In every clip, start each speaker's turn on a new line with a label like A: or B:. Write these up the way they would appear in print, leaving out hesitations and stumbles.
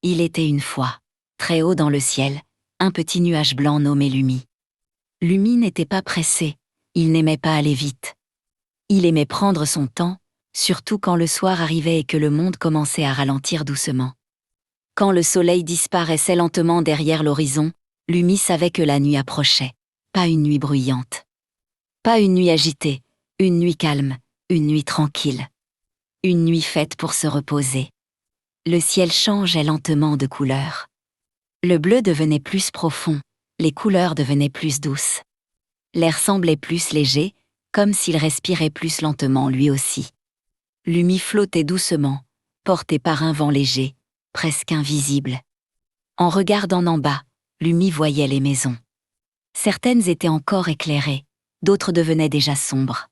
A: Il était une fois, très haut dans le ciel, un petit nuage blanc nommé Lumi. Lumi n'était pas pressé, il n'aimait pas aller vite. Il aimait prendre son temps, surtout quand le soir arrivait et que le monde commençait à ralentir doucement. Quand le soleil disparaissait lentement derrière l'horizon, Lumi savait que la nuit approchait. Pas une nuit bruyante. Pas une nuit agitée, une nuit calme, une nuit tranquille. Une nuit faite pour se reposer. Le ciel changeait lentement de couleur. Le bleu devenait plus profond, les couleurs devenaient plus douces. L'air semblait plus léger, comme s'il respirait plus lentement lui aussi. Lumi flottait doucement, porté par un vent léger, presque invisible. En regardant en bas, Lumi voyait les maisons. Certaines étaient encore éclairées, d'autres devenaient déjà sombres.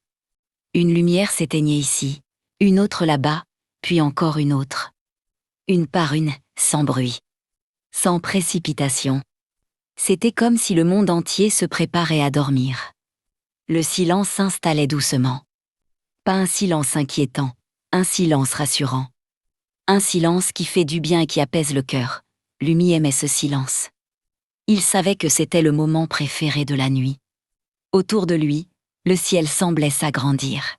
A: Une lumière s'éteignait ici, une autre là-bas, puis encore une autre. Une par une, sans bruit. Sans précipitation. C'était comme si le monde entier se préparait à dormir. Le silence s'installait doucement. Pas un silence inquiétant, un silence rassurant. Un silence qui fait du bien et qui apaise le cœur. Lumi aimait ce silence. Il savait que c'était le moment préféré de la nuit. Autour de lui, le ciel semblait s'agrandir.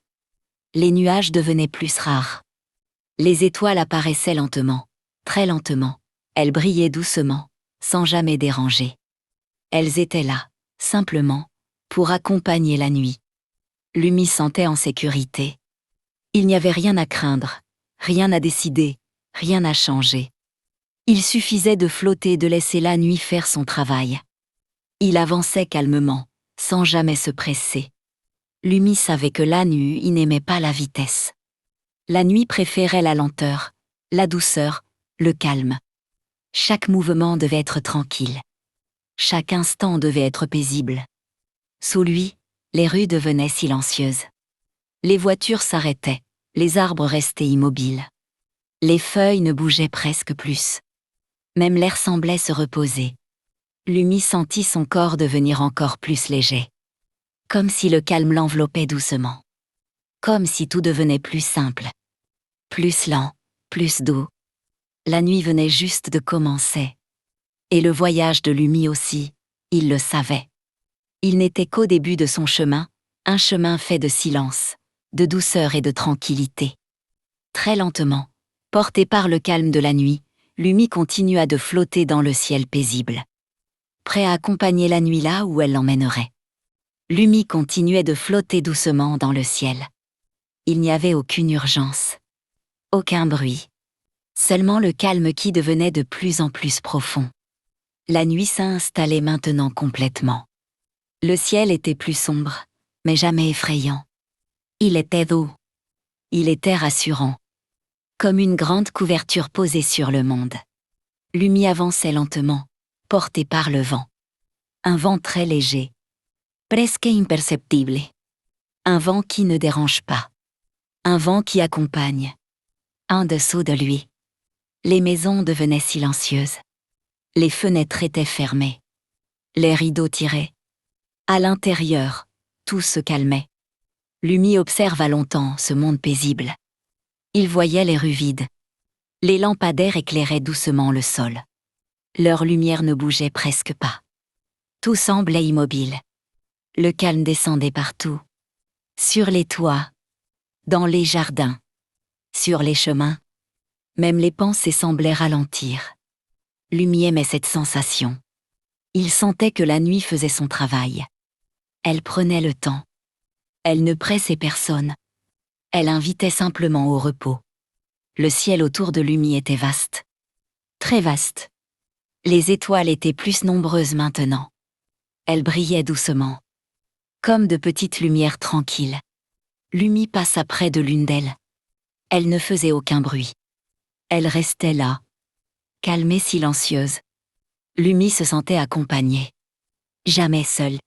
A: Les nuages devenaient plus rares. Les étoiles apparaissaient lentement, très lentement. Elles brillaient doucement, sans jamais déranger. Elles étaient là, simplement, pour accompagner la nuit. Lumi sentait en sécurité. Il n'y avait rien à craindre, rien à décider, rien à changer. Il suffisait de flotter et de laisser la nuit faire son travail. Il avançait calmement, sans jamais se presser. Lumi savait que la nuit, il n'aimait pas la vitesse. La nuit préférait la lenteur, la douceur, le calme. Chaque mouvement devait être tranquille. Chaque instant devait être paisible. Sous lui, les rues devenaient silencieuses. Les voitures s'arrêtaient, les arbres restaient immobiles. Les feuilles ne bougeaient presque plus. Même l'air semblait se reposer. Lumi sentit son corps devenir encore plus léger. Comme si le calme l'enveloppait doucement. Comme si tout devenait plus simple. Plus lent, plus doux. La nuit venait juste de commencer. Et le voyage de Lumi aussi, il le savait. Il n'était qu'au début de son chemin, un chemin fait de silence, de douceur et de tranquillité. Très lentement, porté par le calme de la nuit, Lumi continua de flotter dans le ciel paisible. Prêt à accompagner la nuit là où elle l'emmènerait. Lumi continuait de flotter doucement dans le ciel. Il n'y avait aucune urgence. Aucun bruit. Seulement le calme qui devenait de plus en plus profond. La nuit s'installait maintenant complètement. Le ciel était plus sombre, mais jamais effrayant. Il était doux. Il était rassurant. Comme une grande couverture posée sur le monde. Lumi avançait lentement, porté par le vent. Un vent très léger. Presque imperceptible. Un vent qui ne dérange pas. Un vent qui accompagne. En dessous de lui. Les maisons devenaient silencieuses. Les fenêtres étaient fermées. Les rideaux tirés. À l'intérieur, tout se calmait. Lumi observa longtemps ce monde paisible. Il voyait les rues vides. Les lampadaires éclairaient doucement le sol. Leur lumière ne bougeait presque pas. Tout semblait immobile. Le calme descendait partout. Sur les toits. Dans les jardins. Sur les chemins. Même les pensées semblaient ralentir. Lumi aimait cette sensation. Il sentait que la nuit faisait son travail. Elle prenait le temps. Elle ne pressait personne. Elle invitait simplement au repos. Le ciel autour de Lumi était vaste. Très vaste. Les étoiles étaient plus nombreuses maintenant. Elles brillaient doucement. Comme de petites lumières tranquilles. Lumi passa près de l'une d'elles. Elle ne faisait aucun bruit. Elle restait là. Calme et silencieuse. Lumi se sentait accompagnée. Jamais seule.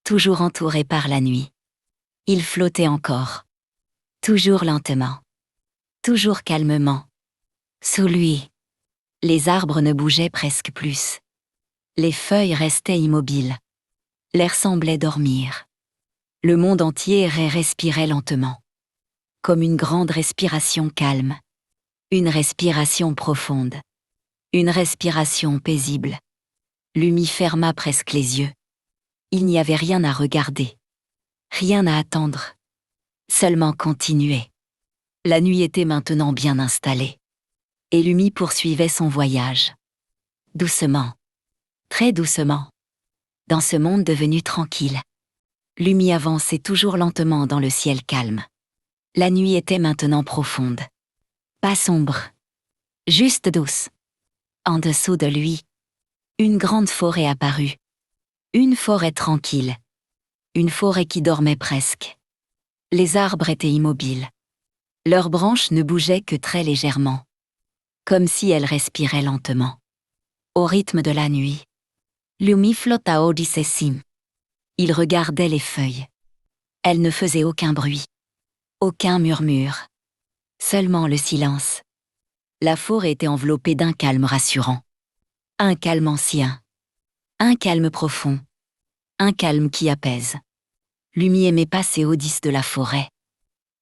A: Toujours entourée par la nuit. Il flottait encore. Toujours lentement. Toujours calmement. Sous lui. Les arbres ne bougeaient presque plus. Les feuilles restaient immobiles. L'air semblait dormir. Le monde entier respirait lentement. Comme une grande respiration calme. Une respiration profonde. Une respiration paisible. Lumi ferma presque les yeux. Il n'y avait rien à regarder. Rien à attendre. Seulement continuer. La nuit était maintenant bien installée. Et Lumi poursuivait son voyage. Doucement. Très doucement. Dans ce monde devenu tranquille. Lumi avançait toujours lentement dans le ciel calme. La nuit était maintenant profonde. Pas sombre. Juste douce. En dessous de lui, une grande forêt apparut. Une forêt tranquille. Une forêt qui dormait presque. Les arbres étaient immobiles. Leurs branches ne bougeaient que très légèrement. Comme si elles respiraient lentement. Au rythme de la nuit. Lumi flotta au cime. Il regardait les feuilles. Elles ne faisaient aucun bruit. Aucun murmure. Seulement le silence. La forêt était enveloppée d'un calme rassurant. Un calme ancien. Un calme profond. Un calme qui apaise. Lumi aimait passer au de la forêt.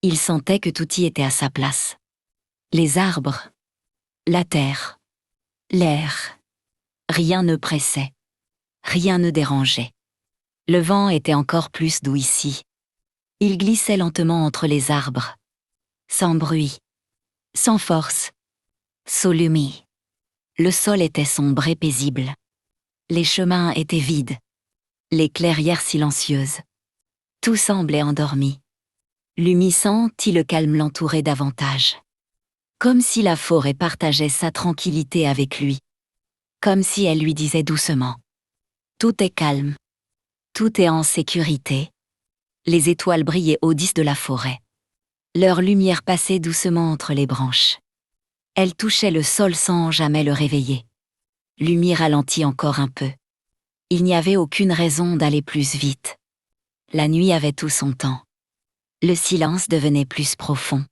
A: Il sentait que tout y était à sa place. Les arbres. La terre. L'air. Rien ne pressait. Rien ne dérangeait. Le vent était encore plus doux ici. Il glissait lentement entre les arbres. Sans bruit. Sans force. Sous Lumi. Le sol était sombre et paisible. Les chemins étaient vides. Les clairières silencieuses. Tout semblait endormi. Lumi sentit le calme l'entourer davantage. Comme si la forêt partageait sa tranquillité avec lui. Comme si elle lui disait doucement. Tout est calme. Tout est en sécurité. Les étoiles brillaient au de la forêt. Leur lumière passait doucement entre les branches. Elle touchait le sol sans jamais le réveiller. Lumi ralentit encore un peu. Il n'y avait aucune raison d'aller plus vite. La nuit avait tout son temps. Le silence devenait plus profond.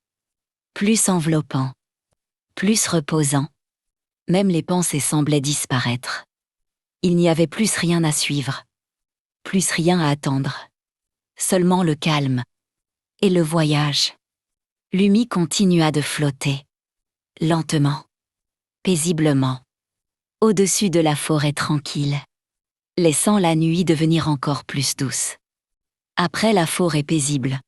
A: Plus enveloppant. Plus reposant. Même les pensées semblaient disparaître. Il n'y avait plus rien à suivre. Plus rien à attendre. Seulement le calme. Et le voyage. Lumi continua de flotter. Lentement. Paisiblement. Au-dessus de la forêt tranquille. Laissant la nuit devenir encore plus douce. Après la forêt paisible.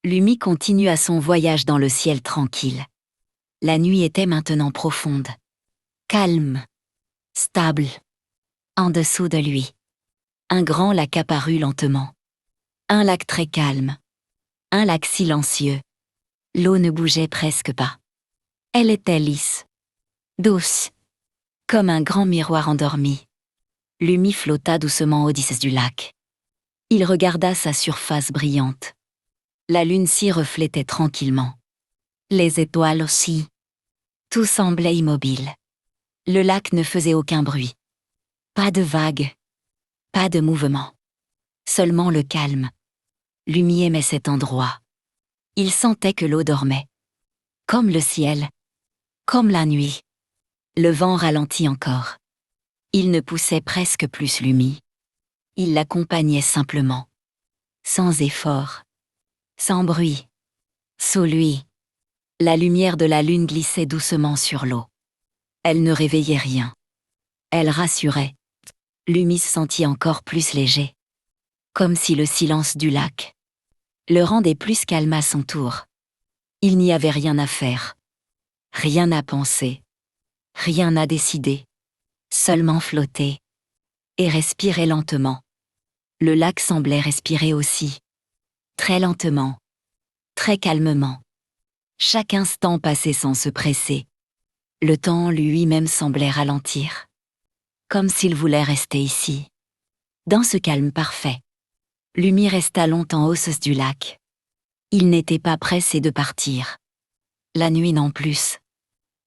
A: Lumi continua son voyage dans le ciel tranquille. La nuit était maintenant profonde. Calme. Stable. En dessous de lui. Un grand lac apparut lentement. Un lac très calme. Un lac silencieux. L'eau ne bougeait presque pas. Elle était lisse. Douce. Comme un grand miroir endormi. Lumi flotta doucement au du lac. Il regarda sa surface brillante. La lune s'y reflétait tranquillement. Les étoiles aussi. Tout semblait immobile. Le lac ne faisait aucun bruit. Pas de vagues. Pas de mouvement. Seulement le calme. Lumi aimait cet endroit. Il sentait que l'eau dormait. Comme le ciel. Comme la nuit. Le vent ralentit encore. Il ne poussait presque plus Lumi. Il l'accompagnait simplement. Sans effort. Sans bruit. Sous lui. La lumière de la lune glissait doucement sur l'eau. Elle ne réveillait rien. Elle rassurait. Lumi se sentit encore plus léger. Comme si le silence du lac le rendait plus calme à son tour. Il n'y avait rien à faire. Rien à penser. Rien à décider. Seulement flotter. Et respirer lentement. Le lac semblait respirer aussi. Très lentement. Très calmement. Chaque instant passait sans se presser. Le temps lui-même semblait ralentir. Comme s'il voulait rester ici. Dans ce calme parfait. Lumi resta longtemps au sauce du lac. Il n'était pas pressé de partir. La nuit non plus.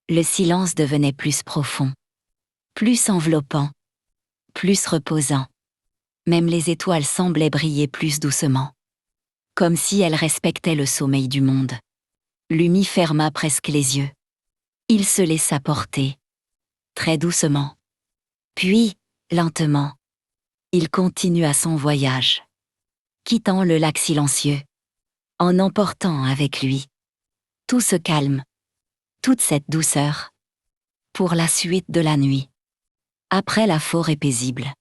A: Le silence devenait plus profond. Plus enveloppant. Plus reposant. Même les étoiles semblaient briller plus doucement. Comme si elles respectaient le sommeil du monde. Lumi ferma presque les yeux. Il se laissa porter. Très doucement. Puis, lentement. Il continua son voyage. Quittant le lac silencieux. En emportant avec lui tout ce calme. Toute cette douceur. Pour la suite de la nuit. Après la forêt paisible,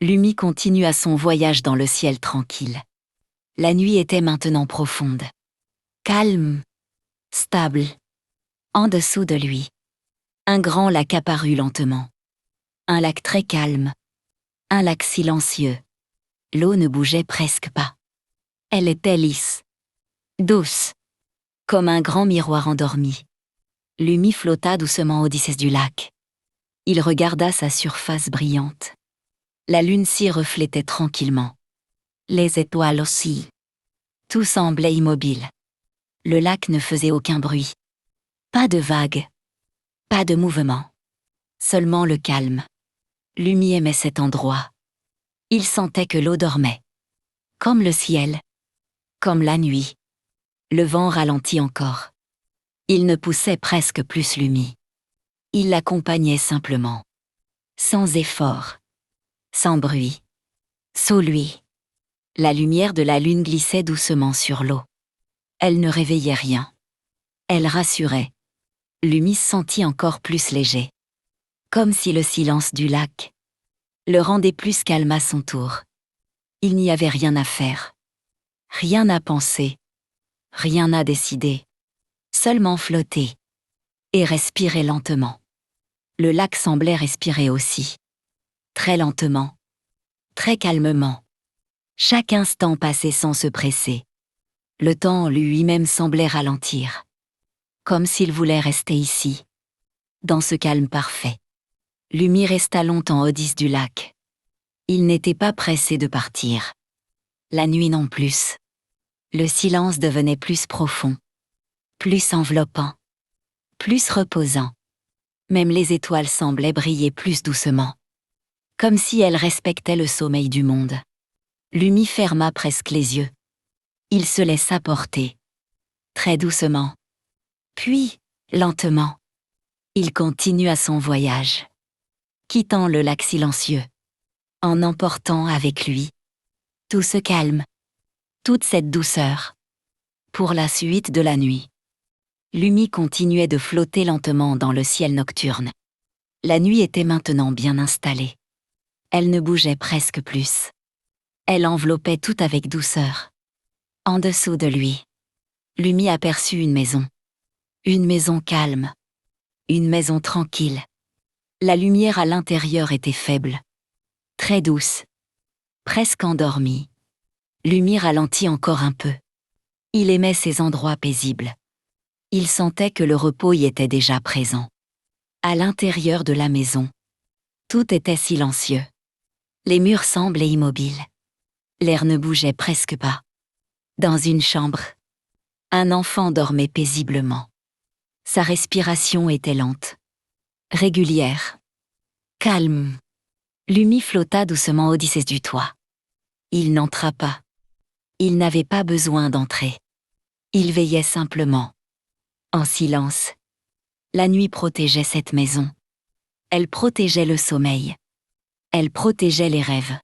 A: Lumi continua son voyage dans le ciel tranquille. La nuit était maintenant profonde. Calme. Stable. En dessous de lui, un grand lac apparut lentement. Un lac très calme. Un lac silencieux. L'eau ne bougeait presque pas. Elle était lisse. Douce. Comme un grand miroir endormi. Lumi flotta doucement au-dessus du lac. Il regarda sa surface brillante. La lune s'y reflétait tranquillement. Les étoiles aussi. Tout semblait immobile. Le lac ne faisait aucun bruit. Pas de vagues. Pas de mouvement. Seulement le calme. Lumi aimait cet endroit. Il sentait que l'eau dormait. Comme le ciel. Comme la nuit. Le vent ralentit encore. Il ne poussait presque plus Lumi. Il l'accompagnait simplement. Sans effort. Sans bruit. Sous lui. La lumière de la lune glissait doucement sur l'eau. Elle ne réveillait rien. Elle rassurait. Lumi se sentit encore plus léger. Comme si le silence du lac le rendait plus calme à son tour. Il n'y avait rien à faire. Rien à penser. Rien à décider. Seulement flotter. Et respirer lentement. Le lac semblait respirer aussi. Très lentement. Très calmement. Chaque instant passait sans se presser. Le temps lui-même semblait ralentir. Comme s'il voulait rester ici. Dans ce calme parfait. Lumi resta longtemps au-dessus du lac. Il n'était pas pressé de partir. La nuit non plus. Le silence devenait plus profond. Plus enveloppant. Plus reposant. Même les étoiles semblaient briller plus doucement. Comme si elles respectaient le sommeil du monde. Lumi ferma presque les yeux. Il se laissa porter. Très doucement. Puis, lentement. Il continua son voyage. Quittant le lac silencieux. En emportant avec lui tout ce calme. Toute cette douceur. Pour la suite de la nuit. Lumi continuait de flotter lentement dans le ciel nocturne. La nuit était maintenant bien installée. Elle ne bougeait presque plus. Elle enveloppait tout avec douceur. En dessous de lui, Lumi aperçut une maison. Une maison calme. Une maison tranquille. La lumière à l'intérieur était faible. Très douce. Presque endormie. Lumi ralentit encore un peu. Il aimait ces endroits paisibles. Il sentait que le repos y était déjà présent. À l'intérieur de la maison, tout était silencieux. Les murs semblaient immobiles. L'air ne bougeait presque pas. Dans une chambre, un enfant dormait paisiblement. Sa respiration était lente, régulière, calme. Lumi flotta doucement au-dessus du toit. Il n'entra pas. Il n'avait pas besoin d'entrer. Il veillait simplement. En silence. La nuit protégeait cette maison. Elle protégeait le sommeil. Elle protégeait les rêves.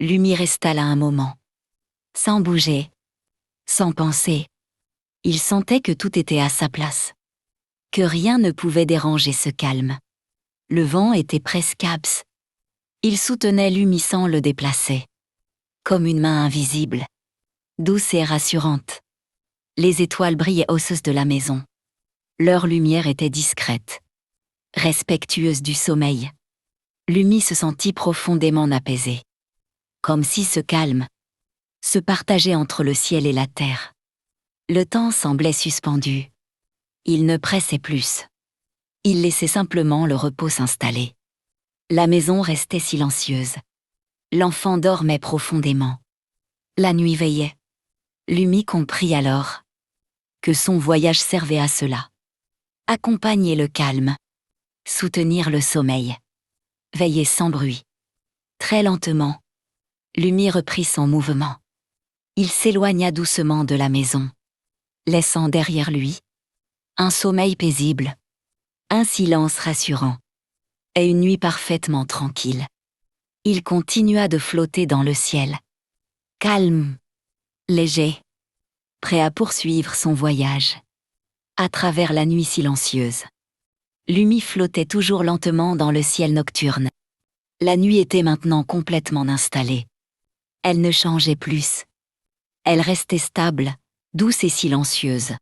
A: Lumi resta là un moment. Sans bouger. Sans penser. Il sentait que tout était à sa place. Que rien ne pouvait déranger ce calme. Le vent était presque absent. Il soutenait Lumi sans le déplacer. Comme une main invisible. Douce et rassurante. Les étoiles brillaient au seuil de la maison. Leur lumière était discrète. Respectueuse du sommeil. Lumi se sentit profondément apaisé. Comme si ce calme se partageait entre le ciel et la terre. Le temps semblait suspendu. Il ne pressait plus. Il laissait simplement le repos s'installer. La maison restait silencieuse. L'enfant dormait profondément. La nuit veillait. Lumi comprit alors que son voyage servait à cela. Accompagner le calme. Soutenir le sommeil. Veiller sans bruit. Très lentement, Lumi reprit son mouvement. Il s'éloigna doucement de la maison, laissant derrière lui un sommeil paisible, un silence rassurant et une nuit parfaitement tranquille. Il continua de flotter dans le ciel, calme, léger, prêt à poursuivre son voyage à travers la nuit silencieuse. Lumi flottait toujours lentement dans le ciel nocturne. La nuit était maintenant complètement installée. Elle ne changeait plus. Elle restait stable, douce et silencieuse.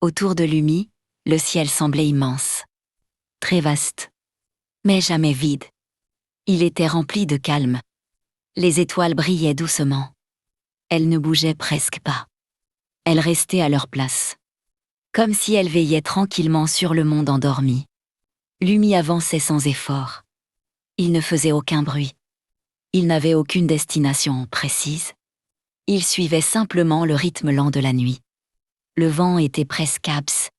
A: Autour de Lumi, le ciel semblait immense. Très vaste. Mais jamais vide. Il était rempli de calme. Les étoiles brillaient doucement. Elles ne bougeaient presque pas. Elles restaient à leur place. Comme si elles veillaient tranquillement sur le monde endormi. Lumi avançait sans effort. Il ne faisait aucun bruit. Il n'avait aucune destination précise. Il suivait simplement le rythme lent de la nuit. Le vent était presque absent.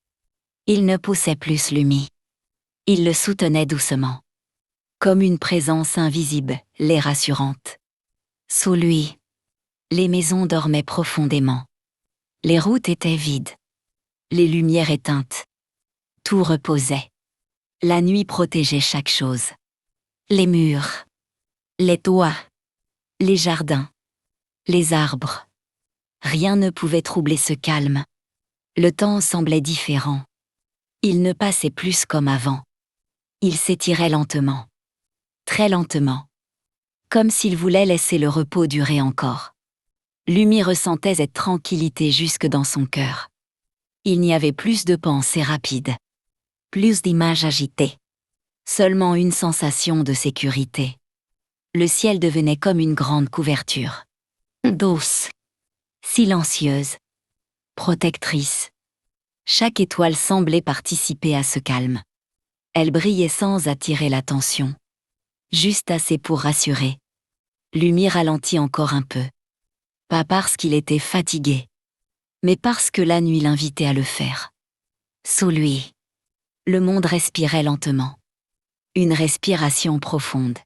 A: Il ne poussait plus Lumi. Il le soutenait doucement. Comme une présence invisible, les rassurante. Sous lui, les maisons dormaient profondément. Les routes étaient vides. Les lumières éteintes. Tout reposait. La nuit protégeait chaque chose. Les murs, les toits, les jardins, les arbres. Rien ne pouvait troubler ce calme. Le temps semblait différent. Il ne passait plus comme avant. Il s'étirait lentement. Très lentement. Comme s'il voulait laisser le repos durer encore. Lumi ressentait cette tranquillité jusque dans son cœur. Il n'y avait plus de pensées rapides. Plus d'images agitées. Seulement une sensation de sécurité. Le ciel devenait comme une grande couverture. Douce. Silencieuse. Protectrice. Chaque étoile semblait participer à ce calme. Elle brillait sans attirer l'attention. Juste assez pour rassurer. Lumi ralentit encore un peu. Pas parce qu'il était fatigué, mais parce que la nuit l'invitait à le faire. Sous lui, le monde respirait lentement. Une respiration profonde,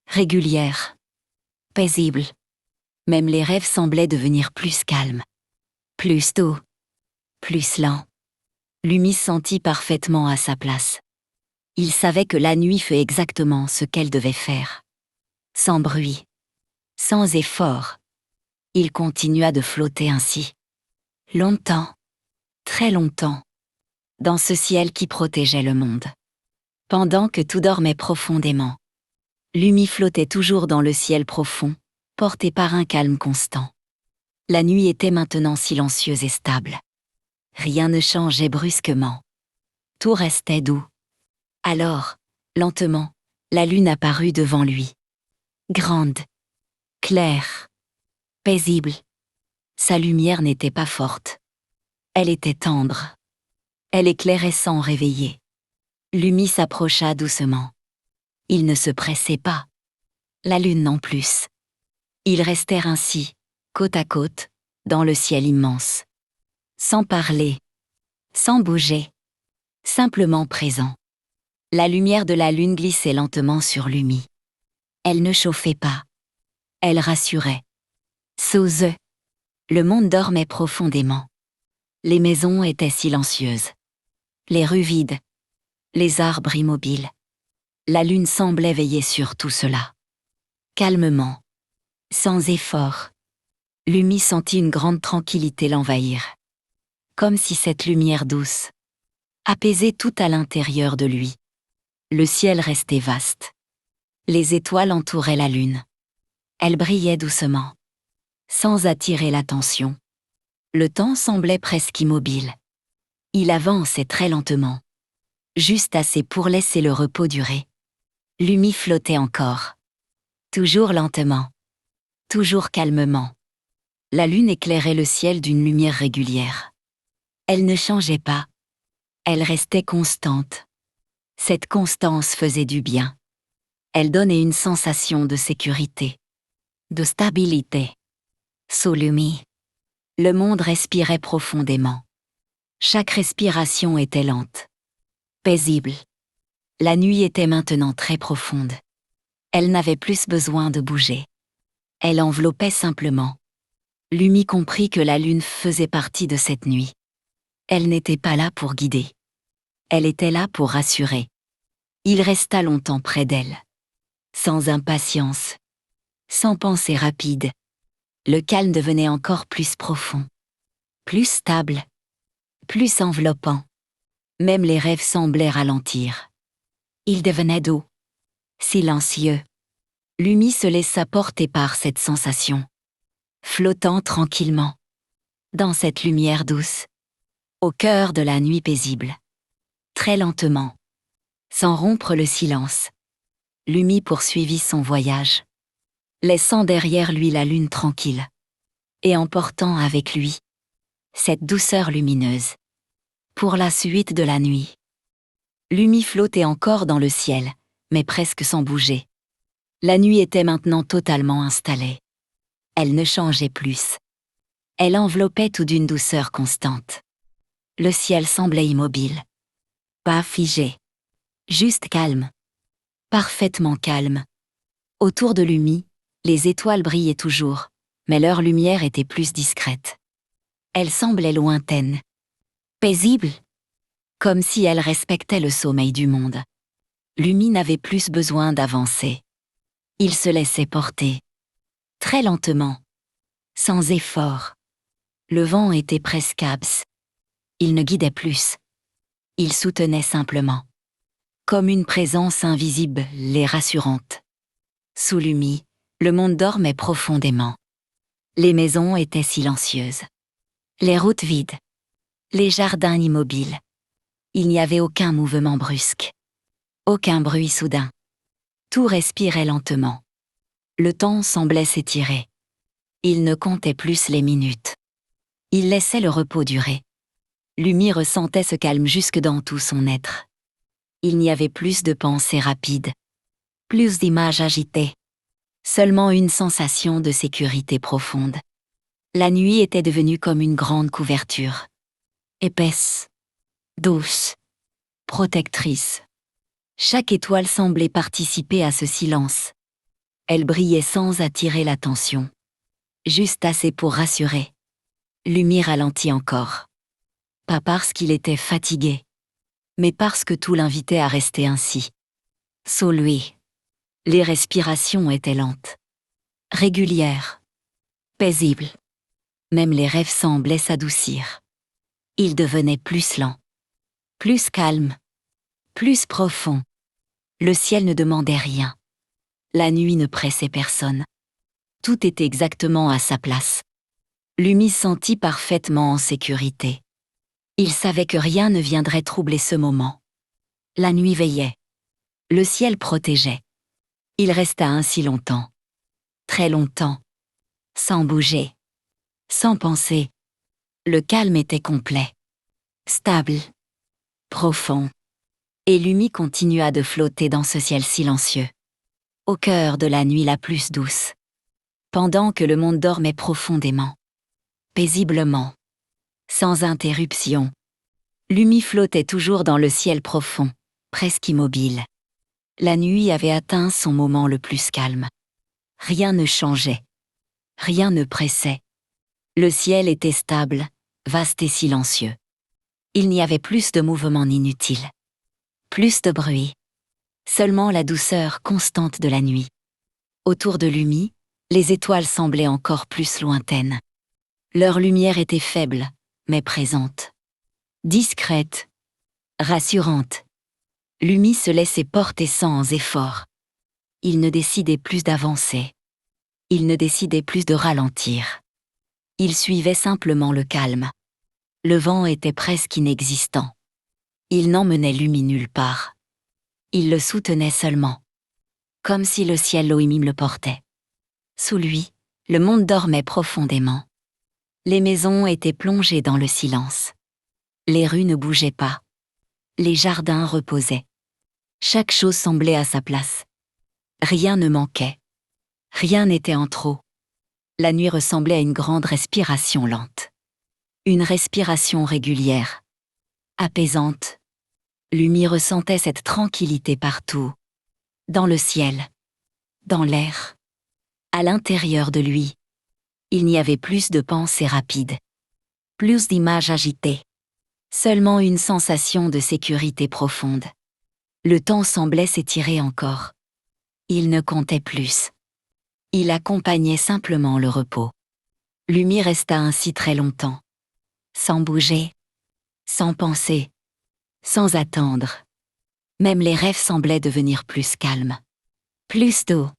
A: régulière, paisible. Même les rêves semblaient devenir plus calmes, plus doux, plus lents. Lumi se sentit parfaitement à sa place. Il savait que la nuit fait exactement ce qu'elle devait faire. Sans bruit, sans effort. Il continua de flotter ainsi. Longtemps, très longtemps, dans ce ciel qui protégeait le monde. Pendant que tout dormait profondément, Lumi flottait toujours dans le ciel profond, porté par un calme constant. La nuit était maintenant silencieuse et stable. Rien ne changeait brusquement. Tout restait doux. Alors, lentement, la lune apparut devant lui. Grande, claire, paisible. Sa lumière n'était pas forte. Elle était tendre. Elle éclairait sans réveiller. Lumi s'approcha doucement. Il ne se pressait pas. La lune non plus. Ils restèrent ainsi, côte à côte, dans le ciel immense. Sans parler, sans bouger, simplement présents. La lumière de la lune glissait lentement sur Lumi. Elle ne chauffait pas. Elle rassurait. Sous eux, le monde dormait profondément. Les maisons étaient silencieuses. Les rues vides. Les arbres immobiles. La lune semblait veiller sur tout cela. Calmement, sans effort, Lumi sentit une grande tranquillité l'envahir. Comme si cette lumière douce apaisait tout à l'intérieur de lui. Le ciel restait vaste. Les étoiles entouraient la lune. Elles brillaient doucement, sans attirer l'attention. Le temps semblait presque immobile. Il avançait très lentement, juste assez pour laisser le repos durer. Lumi flottait encore. Toujours lentement, toujours calmement. La lune éclairait le ciel d'une lumière régulière. Elle ne changeait pas. Elle restait constante. Cette constance faisait du bien. Elle donnait une sensation de sécurité, de stabilité. Sous Lumi, le monde respirait profondément. Chaque respiration était lente, paisible. La nuit était maintenant très profonde. Elle n'avait plus besoin de bouger. Elle enveloppait simplement. Lumi comprit que la lune faisait partie de cette nuit. Elle n'était pas là pour guider. Elle était là pour rassurer. Il resta longtemps près d'elle. Sans impatience. Sans pensée rapide. Le calme devenait encore plus profond. Plus stable. Plus enveloppant. Même les rêves semblaient ralentir. Il devenait doux, silencieux. Lumi se laissa porter par cette sensation, flottant tranquillement, dans cette lumière douce, au cœur de la nuit paisible. Très lentement, sans rompre le silence, Lumi poursuivit son voyage, laissant derrière lui la lune tranquille, et emportant avec lui cette douceur lumineuse. Pour la suite de la nuit, Lumi flottait encore dans le ciel, mais presque sans bouger. La nuit était maintenant totalement installée. Elle ne changeait plus. Elle enveloppait tout d'une douceur constante. Le ciel semblait immobile, pas figé, juste calme, parfaitement calme. Autour de Lumi, les étoiles brillaient toujours, mais leur lumière était plus discrète. Elle semblait lointaine, paisible, comme si elle respectait le sommeil du monde. Lumi n'avait plus besoin d'avancer. Il se laissait porter, très lentement, sans effort. Le vent était presque absent. Il ne guidait plus. Il soutenait simplement, comme une présence invisible et rassurante. Sous Lumi, le monde dormait profondément. Les maisons étaient silencieuses, les routes vides, les jardins immobiles. Il n'y avait aucun mouvement brusque, aucun bruit soudain. Tout respirait lentement. Le temps semblait s'étirer. Il ne comptait plus les minutes. Il laissait le repos durer. Lumi ressentait ce calme jusque dans tout son être. Il n'y avait plus de pensées rapides, plus d'images agitées, seulement une sensation de sécurité profonde. La nuit était devenue comme une grande couverture, épaisse, douce, protectrice. Chaque étoile semblait participer à ce silence. Elle brillait sans attirer l'attention, juste assez pour rassurer. Lumi ralentit encore. Pas parce qu'il était fatigué, mais parce que tout l'invitait à rester ainsi. Sous lui, les respirations étaient lentes, régulières, paisibles. Même les rêves semblaient s'adoucir. Il devenait plus lent, plus calme, plus profond. Le ciel ne demandait rien. La nuit ne pressait personne. Tout était exactement à sa place. Lumi sentit parfaitement en sécurité. Il savait que rien ne viendrait troubler ce moment. La nuit veillait. Le ciel protégeait. Il resta ainsi longtemps. Très longtemps. Sans bouger. Sans penser. Le calme était complet. Stable. Profond. Et Lumi continua de flotter dans ce ciel silencieux, au cœur de la nuit la plus douce, pendant que le monde dormait profondément, paisiblement, sans interruption. Lumi flottait toujours dans le ciel profond, presque immobile. La nuit avait atteint son moment le plus calme. Rien ne changeait. Rien ne pressait. Le ciel était stable, vaste et silencieux. Il n'y avait plus de mouvement inutile. Plus de bruit. Seulement la douceur constante de la nuit. Autour de Lumi, les étoiles semblaient encore plus lointaines. Leur lumière était faible, mais présente. Discrète. Rassurante. Lumi se laissait porter sans effort. Il ne décidait plus d'avancer. Il ne décidait plus de ralentir. Il suivait simplement le calme. Le vent était presque inexistant. Il n'emmenait Lumi nulle part. Il le soutenait seulement, comme si le ciel Elohim le portait. Sous lui, le monde dormait profondément. Les maisons étaient plongées dans le silence. Les rues ne bougeaient pas. Les jardins reposaient. Chaque chose semblait à sa place. Rien ne manquait. Rien n'était en trop. La nuit ressemblait à une grande respiration lente. Une respiration régulière, apaisante. Lumi ressentait cette tranquillité partout. Dans le ciel, dans l'air, à l'intérieur de lui. Il n'y avait plus de pensées rapides, plus d'images agitées, seulement une sensation de sécurité profonde. Le temps semblait s'étirer encore. Il ne comptait plus. Il accompagnait simplement le repos. Lumi resta ainsi très longtemps, sans bouger, sans penser, sans attendre. Même les rêves semblaient devenir plus calmes. Plus doux.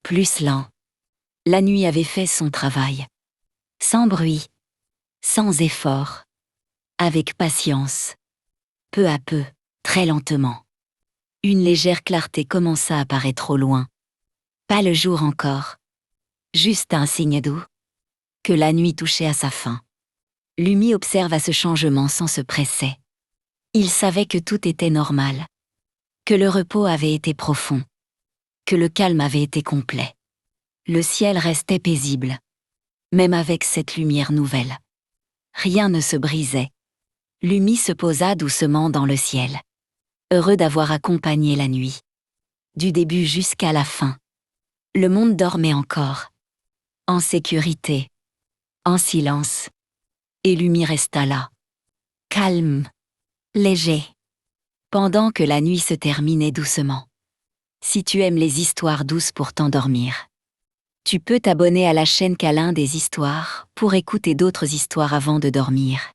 A: Plus lents. La nuit avait fait son travail. Sans bruit. Sans effort. Avec patience. Peu à peu, très lentement. Une légère clarté commença à paraître au loin. Pas le jour encore. Juste un signe doux. Que la nuit touchait à sa fin. Lumi observa ce changement sans se presser. Il savait que tout était normal. Que le repos avait été profond. Que le calme avait été complet. Le ciel restait paisible. Même avec cette lumière nouvelle. Rien ne se brisait. Lumi se posa doucement dans le ciel. Heureux d'avoir accompagné la nuit. Du début jusqu'à la fin. Le monde dormait encore. En sécurité. En silence. Et Lumi resta là. Calme. Léger. Pendant que la nuit se terminait doucement. Si tu aimes les histoires douces pour t'endormir, tu peux t'abonner à la chaîne Câlin des histoires pour écouter d'autres histoires avant de dormir.